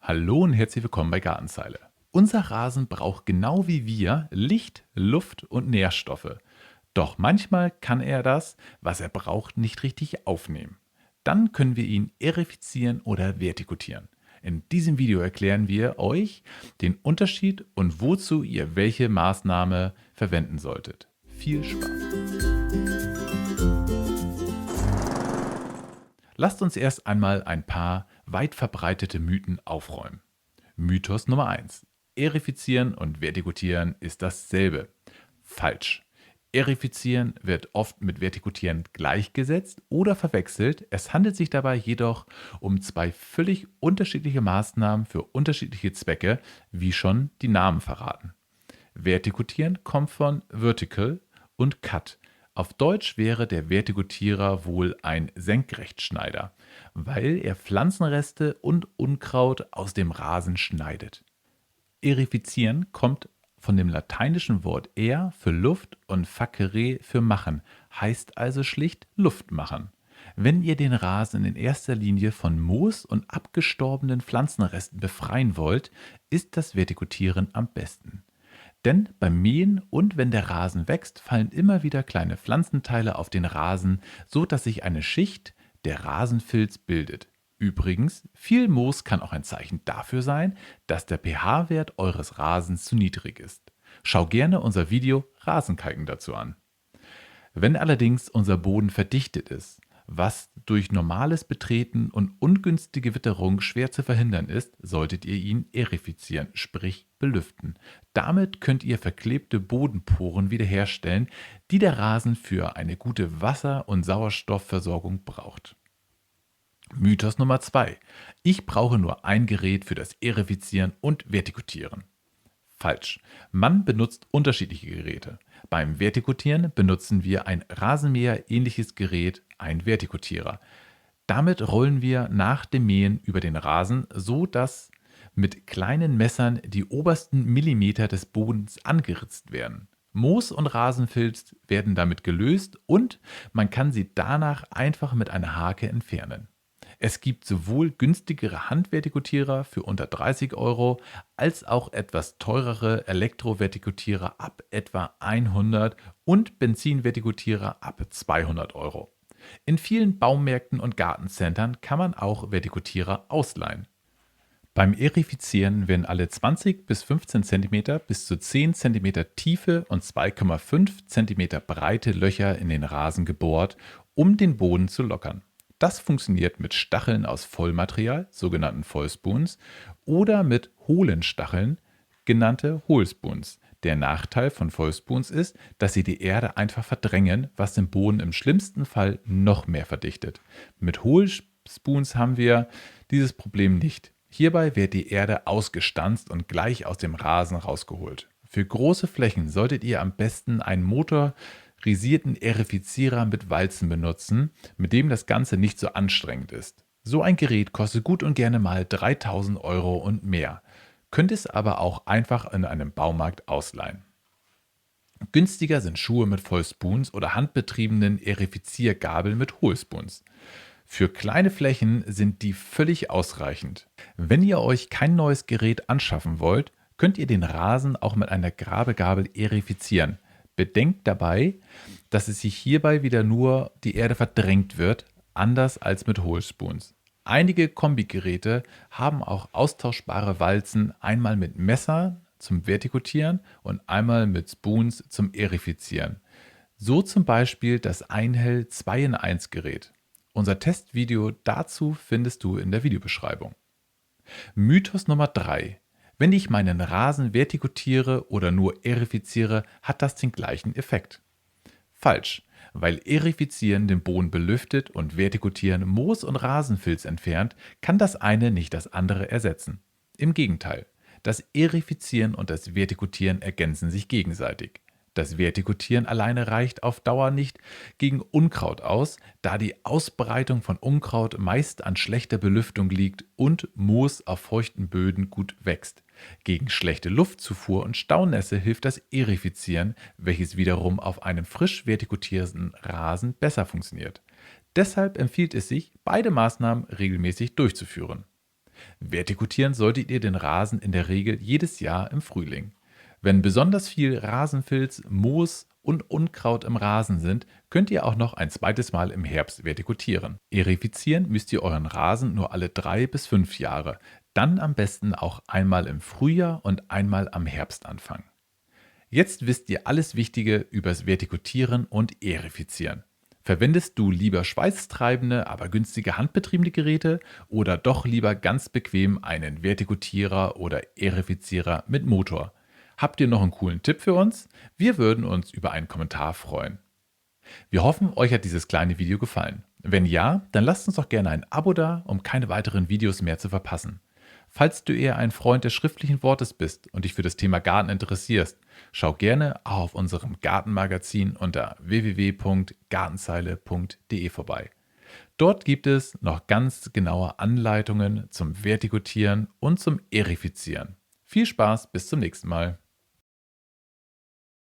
Hallo und herzlich willkommen bei Gartenzeile. Unser Rasen braucht genau wie wir Licht, Luft und Nährstoffe. Doch manchmal kann er das, was er braucht, nicht richtig aufnehmen. Dann können wir ihn erifizieren oder vertikutieren. In diesem Video erklären wir euch den Unterschied und wozu ihr welche Maßnahme verwenden solltet. Viel Spaß! Lasst uns erst einmal ein paar weit verbreitete Mythen aufräumen. Mythos Nummer 1: Erifizieren und vertikutieren ist dasselbe. Falsch. Erifizieren wird oft mit vertikutieren gleichgesetzt oder verwechselt. Es handelt sich dabei jedoch um zwei völlig unterschiedliche Maßnahmen für unterschiedliche Zwecke, wie schon die Namen verraten. Vertikutieren kommt von vertical und cut. Auf Deutsch wäre der Vertikutierer wohl ein Senkrechtschneider, weil er Pflanzenreste und Unkraut aus dem Rasen schneidet. Erifizieren kommt von dem lateinischen Wort er für Luft und facere für machen, heißt also schlicht Luft machen. Wenn ihr den Rasen in erster Linie von Moos und abgestorbenen Pflanzenresten befreien wollt, ist das Vertikutieren am besten. Denn beim Mähen und wenn der Rasen wächst, fallen immer wieder kleine Pflanzenteile auf den Rasen, so dass sich eine Schicht, der Rasenfilz, bildet. Übrigens, viel Moos kann auch ein Zeichen dafür sein, dass der pH-Wert eures Rasens zu niedrig ist. Schau gerne unser Video Rasenkalken dazu an. Wenn allerdings unser Boden verdichtet ist, was durch normales Betreten und ungünstige Witterung schwer zu verhindern ist, solltet ihr ihn erifizieren, sprich belüften. Damit könnt ihr verklebte Bodenporen wiederherstellen, die der Rasen für eine gute Wasser- und Sauerstoffversorgung braucht. Mythos Nummer 2: Ich brauche nur ein Gerät für das Erifizieren und Vertikutieren. Falsch. Man benutzt unterschiedliche Geräte. Beim Vertikutieren benutzen wir ein Rasenmäher-ähnliches Gerät, ein Vertikutierer. Damit rollen wir nach dem Mähen über den Rasen, so dass mit kleinen Messern die obersten Millimeter des Bodens angeritzt werden. Moos und Rasenfilz werden damit gelöst und man kann sie danach einfach mit einer Hake entfernen. Es gibt sowohl günstigere Handvertikutierer für unter 30 Euro als auch etwas teurere Elektrovertikutierer ab etwa 100 und Benzinvertikutierer ab 200 Euro. In vielen Baumärkten und Gartencentern kann man auch Vertikutierer ausleihen. Beim Erifizieren werden alle 20 bis 15 cm bis zu 10 cm tiefe und 2,5 cm breite Löcher in den Rasen gebohrt, um den Boden zu lockern. Das funktioniert mit Stacheln aus Vollmaterial, sogenannten Vollspoons, oder mit hohlen Stacheln, genannte Hohlspoons. Der Nachteil von Vollspoons ist, dass sie die Erde einfach verdrängen, was den Boden im schlimmsten Fall noch mehr verdichtet. Mit Hohlspoons haben wir dieses Problem nicht. Hierbei wird die Erde ausgestanzt und gleich aus dem Rasen rausgeholt. Für große Flächen solltet ihr am besten einen motorisierten Erifizierer mit Walzen benutzen, mit dem das Ganze nicht so anstrengend ist. So ein Gerät kostet gut und gerne mal 3.000 Euro und mehr. Könnt es aber auch einfach in einem Baumarkt ausleihen. Günstiger sind Schuhe mit Vollspoons oder handbetriebenen Erifiziergabeln mit Hohlspoons. Für kleine Flächen sind die völlig ausreichend. Wenn ihr euch kein neues Gerät anschaffen wollt, könnt ihr den Rasen auch mit einer Grabegabel erifizieren. Bedenkt dabei, dass es sich hierbei wieder nur die Erde verdrängt wird, anders als mit Hohlspoons. Einige Kombigeräte haben auch austauschbare Walzen, einmal mit Messer zum Vertikutieren und einmal mit Spoons zum Erifizieren. So zum Beispiel das Einhell 2 in 1 Gerät. Unser Testvideo dazu findest du in der Videobeschreibung. Mythos Nummer 3: Wenn ich meinen Rasen vertikutiere oder nur erifiziere, hat das den gleichen Effekt. Falsch, weil Erifizieren den Boden belüftet und Vertikutieren Moos und Rasenfilz entfernt, kann das eine nicht das andere ersetzen. Im Gegenteil, das Erifizieren und das Vertikutieren ergänzen sich gegenseitig. Das Vertikutieren alleine reicht auf Dauer nicht gegen Unkraut aus, da die Ausbreitung von Unkraut meist an schlechter Belüftung liegt und Moos auf feuchten Böden gut wächst. Gegen schlechte Luftzufuhr und Staunässe hilft das Erifizieren, welches wiederum auf einem frisch vertikutierten Rasen besser funktioniert. Deshalb empfiehlt es sich, beide Maßnahmen regelmäßig durchzuführen. Vertikutieren solltet ihr den Rasen in der Regel jedes Jahr im Frühling. Wenn besonders viel Rasenfilz, Moos und Unkraut im Rasen sind, könnt ihr auch noch ein zweites Mal im Herbst vertikutieren. Erifizieren müsst ihr euren Rasen nur alle 3 bis 5 Jahre, dann am besten auch einmal im Frühjahr und einmal am Herbstanfang. Jetzt wisst ihr alles Wichtige übers Vertikutieren und Erifizieren. Verwendest du lieber schweißtreibende, aber günstige handbetriebene Geräte oder doch lieber ganz bequem einen Vertikutierer oder Erifizierer mit Motor? Habt ihr noch einen coolen Tipp für uns? Wir würden uns über einen Kommentar freuen. Wir hoffen, euch hat dieses kleine Video gefallen. Wenn ja, dann lasst uns doch gerne ein Abo da, um keine weiteren Videos mehr zu verpassen. Falls du eher ein Freund des schriftlichen Wortes bist und dich für das Thema Garten interessierst, schau gerne auch auf unserem Gartenmagazin unter www.gartenzeile.de vorbei. Dort gibt es noch ganz genaue Anleitungen zum Vertikutieren und zum Erifizieren. Viel Spaß, bis zum nächsten Mal.